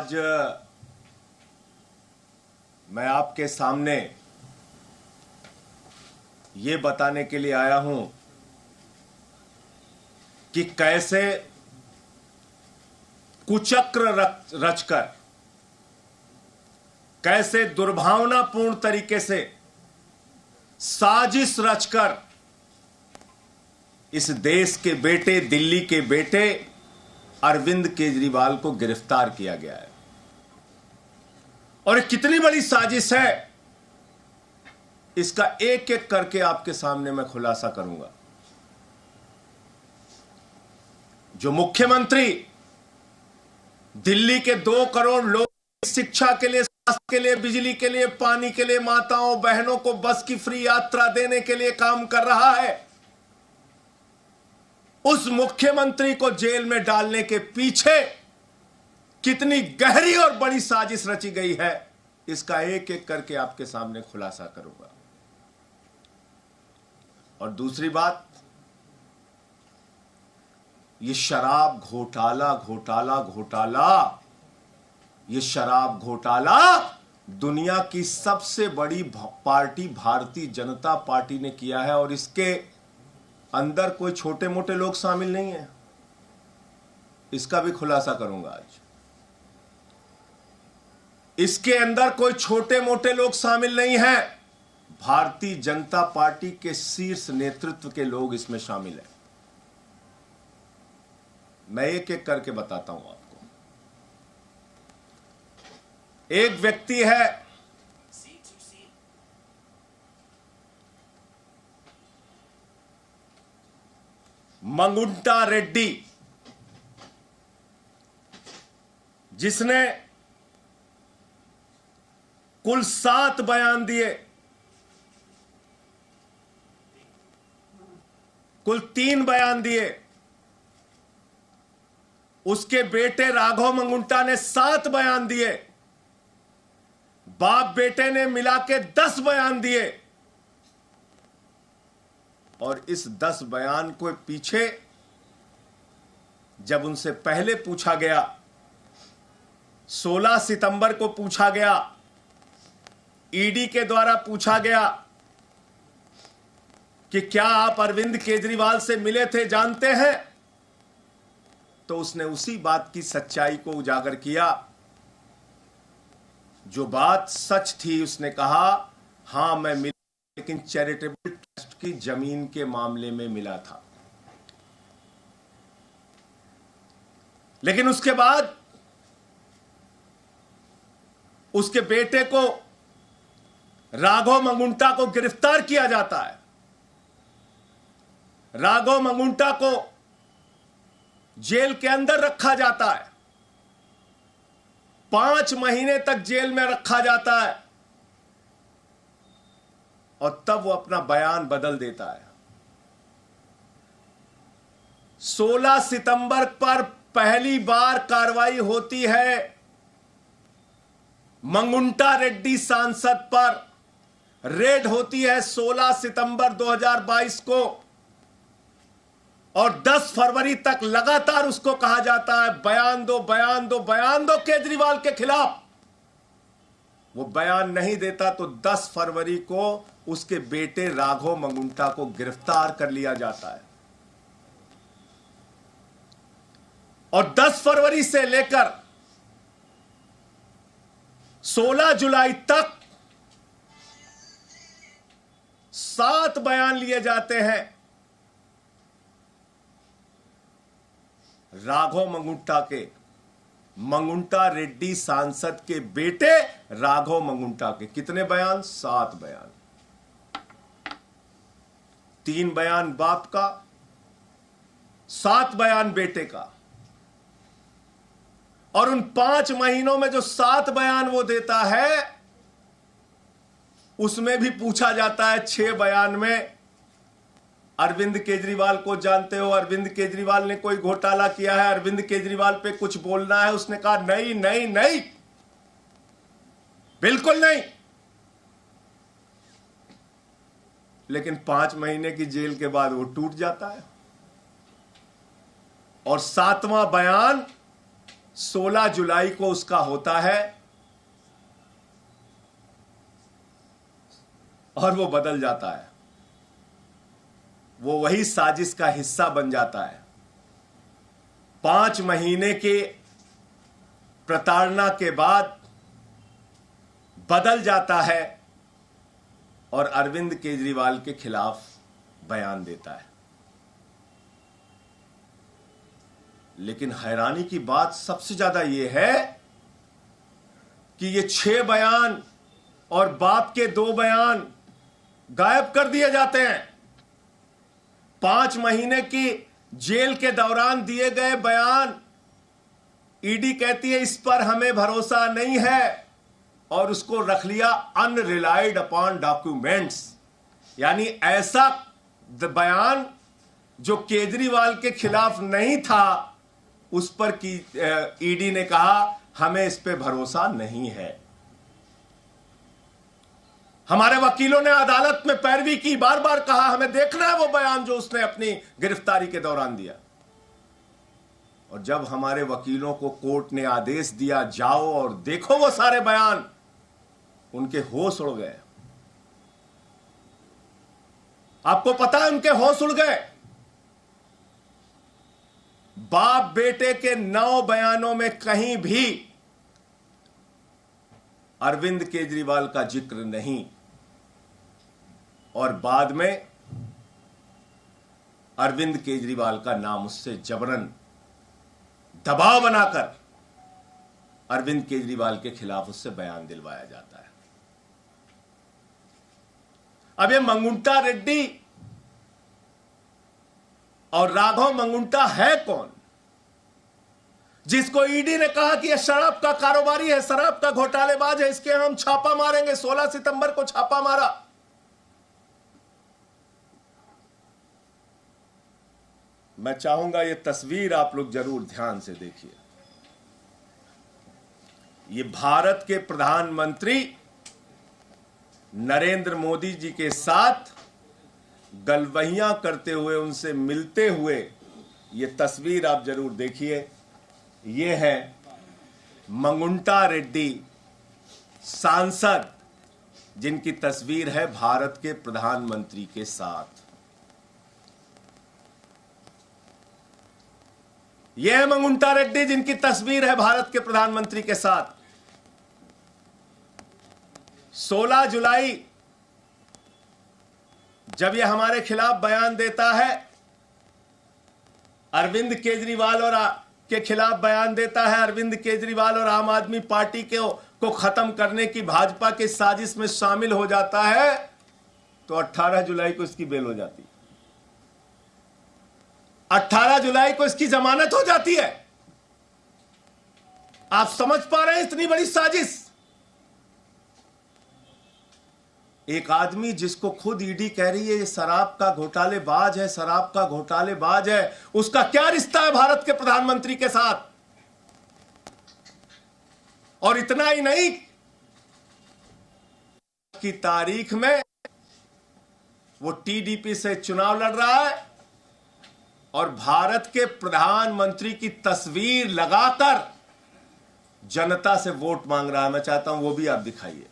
आज मैं आपके सामने ये बताने के लिए आया हूं कि कैसे कुचक्र रचकर, कैसे दुर्भावनापूर्ण तरीके से साजिश रचकर इस देश के बेटे, दिल्ली के बेटे अरविंद केजरीवाल को गिरफ्तार किया गया है। और ये कितनी बड़ी साजिश है, इसका एक एक करके आपके सामने मैं खुलासा करूंगा। जो मुख्यमंत्री दिल्ली के 2 करोड़ लोग शिक्षा के लिए, स्वास्थ्य के लिए, बिजली के लिए, पानी के लिए, माताओं बहनों को बस की फ्री यात्रा देने के लिए काम कर रहा है, उस मुख्यमंत्री को जेल में डालने के पीछे कितनी गहरी और बड़ी साजिश रची गई है, इसका एक एक करके आपके सामने खुलासा करूंगा। और दूसरी बात, ये शराब घोटाला ये शराब घोटाला दुनिया की सबसे बड़ी पार्टी भारतीय जनता पार्टी ने किया है, और इसके अंदर कोई छोटे मोटे लोग शामिल नहीं है, इसका भी खुलासा करूंगा आज। इसके अंदर कोई छोटे मोटे लोग शामिल नहीं हैं, भारतीय जनता पार्टी के शीर्ष नेतृत्व के लोग इसमें शामिल हैं। मैं एक एक करके बताता हूं आपको। एक व्यक्ति है मंगुंटा रेड्डी, जिसने कुल 7 बयान दिए, कुल 3 बयान दिए। उसके बेटे राघव मंगुंटा ने 7 बयान दिए, बाप बेटे ने मिला के 10 बयान दिए। और इस 10 बयान को पीछे जब उनसे पहले पूछा गया, 16 सितंबर को पूछा गया, ईडी के द्वारा पूछा गया कि क्या आप अरविंद केजरीवाल से मिले थे, जानते हैं, तो उसने उसी बात की सच्चाई को उजागर किया। जो बात सच थी, उसने कहा हां मैं मिला, लेकिन चैरिटेबल ट्रस्ट की जमीन के मामले में मिला था। लेकिन उसके बाद उसके बेटे को, राघव मंगुंटा को गिरफ्तार किया जाता है। राघव मंगुंटा को जेल के अंदर रखा जाता है, 5 महीने तक जेल में रखा जाता है, और तब वो अपना बयान बदल देता है। 16 सितंबर पर पहली बार कार्रवाई होती है मंगुंटा रेड्डी सांसद पर, रेड होती है 16 सितंबर 2022 को, और 10 फरवरी तक लगातार उसको कहा जाता है बयान दो, बयान दो, बयान दो केजरीवाल के खिलाफ। वो बयान नहीं देता तो 10 फरवरी को उसके बेटे राघव मंगुंटा को गिरफ्तार कर लिया जाता है। और 10 फरवरी से लेकर 16 जुलाई तक 7 बयान लिए जाते हैं राघव मंगुंटा के, मंगुंटा रेड्डी सांसद के बेटे राघव मंगुंटा के। कितने बयान? 7 बयान। 3 बयान बाप का, 7 बयान बेटे का। और उन 5 महीनों में जो 7 बयान वो देता है, उसमें भी पूछा जाता है 6 बयान में, अरविंद केजरीवाल को जानते हो, अरविंद केजरीवाल ने कोई घोटाला किया है, अरविंद केजरीवाल पे कुछ बोलना है? उसने कहा नहीं नहीं नहीं, बिल्कुल नहीं। लेकिन 5 महीने की जेल के बाद वो टूट जाता है। और 7वां बयान 16 जुलाई को उसका होता है और वो बदल जाता है। वो वही साजिश का हिस्सा बन जाता है। 5 महीने के प्रताड़ना के बाद बदल जाता है और अरविंद केजरीवाल के खिलाफ बयान देता है। लेकिन हैरानी की बात सबसे ज्यादा यह है कि ये 6 बयान और बाप के 2 बयान गायब कर दिए जाते हैं। 5 महीने की जेल के दौरान दिए गए बयान, ईडी कहती है इस पर हमें भरोसा नहीं है और उसको रख लिया अनरिलाइड अपॉन डॉक्यूमेंट्स। यानी ऐसा बयान जो केजरीवाल के खिलाफ नहीं था उस पर की ईडी ने कहा हमें इस पे भरोसा नहीं है। हमारे वकीलों ने अदालत में पैरवी की, बार बार कहा हमें देखना है वो बयान जो उसने अपनी गिरफ्तारी के दौरान दिया। और जब हमारे वकीलों को कोर्ट ने आदेश दिया जाओ और देखो वो सारे बयान, उनके होश उड़ गए। आपको पता है उनके होश उड़ गए। बाप बेटे के 9 बयानों में कहीं भी अरविंद केजरीवाल का जिक्र नहीं और बाद में अरविंद केजरीवाल का नाम उससे जबरन दबाव बनाकर अरविंद केजरीवाल के खिलाफ उससे बयान दिलवाया जाता है। अब ये मंगुंटा रेड्डी और राघव मंगुंटा है कौन, जिसको ईडी ने कहा कि यह शराब का कारोबारी है, शराब का घोटालेबाज है, इसके हम छापा मारेंगे। 16 सितंबर को छापा मारा। मैं चाहूंगा ये तस्वीर आप लोग जरूर ध्यान से देखिए। ये भारत के प्रधानमंत्री नरेंद्र मोदी जी के साथ गलवहियां करते हुए, उनसे मिलते हुए ये तस्वीर आप जरूर देखिए। ये है मंगुंटा रेड्डी सांसद, जिनकी तस्वीर है भारत के प्रधानमंत्री के साथ। यह है मंगुंटा रेड्डी जिनकी तस्वीर है भारत के प्रधानमंत्री के साथ। 16 जुलाई जब यह हमारे खिलाफ बयान देता है, अरविंद केजरीवाल और के खिलाफ बयान देता है, अरविंद केजरीवाल और आम आदमी पार्टी को खत्म करने की भाजपा के साजिश में शामिल हो जाता है, तो 18 जुलाई को इसकी बेल हो जाती है। 18 जुलाई को इसकी जमानत हो जाती है। आप समझ पा रहे हैं इतनी बड़ी साजिश। एक आदमी जिसको खुद ईडी कह रही है ये शराब का घोटालेबाज है, शराब का घोटालेबाज है, उसका क्या रिश्ता है भारत के प्रधानमंत्री के साथ? और इतना ही नहीं, की तारीख में वो टीडीपी से चुनाव लड़ रहा है और भारत के प्रधानमंत्री की तस्वीर लगाकर जनता से वोट मांग रहा है। मैं चाहता हूं वो भी आप दिखाइए।